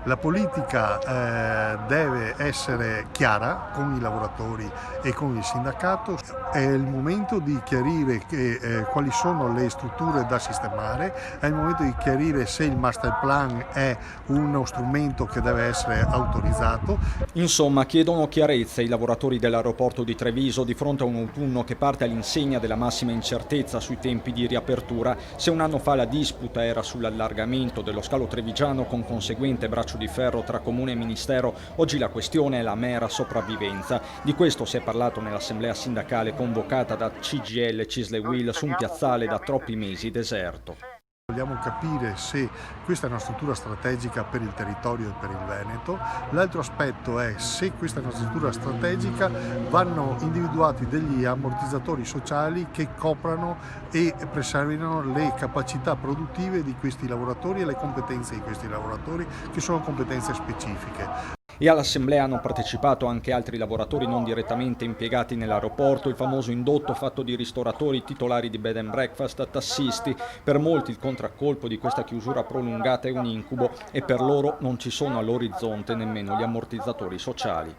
La politica deve essere chiara con i lavoratori e con il sindacato. È il momento di chiarire quali sono le strutture da sistemare, è il momento di chiarire se il master plan è uno strumento che deve essere autorizzato. Insomma, chiedono chiarezza i lavoratori dell'aeroporto di Treviso di fronte a un autunno che parte all'insegna della massima incertezza sui tempi di riapertura. Se un anno fa la disputa era sull'allargamento dello scalo trevigiano con conseguente braccio di ferro tra comune e ministero, oggi la questione è la mera sopravvivenza. Di questo si è parlato nell'assemblea sindacale convocata da CGIL e CISL-UIL su un piazzale da troppi mesi deserto. Vogliamo capire se questa è una struttura strategica per il territorio e per il Veneto. L'altro aspetto è se questa è una struttura strategica vanno individuati degli ammortizzatori sociali che coprano e preservino le capacità produttive di questi lavoratori e le competenze di questi lavoratori, che sono competenze specifiche. E all'assemblea hanno partecipato anche altri lavoratori non direttamente impiegati nell'aeroporto, il famoso indotto fatto di ristoratori, titolari di bed and breakfast, tassisti. Per molti il contraccolpo di questa chiusura prolungata è un incubo e per loro non ci sono all'orizzonte nemmeno gli ammortizzatori sociali.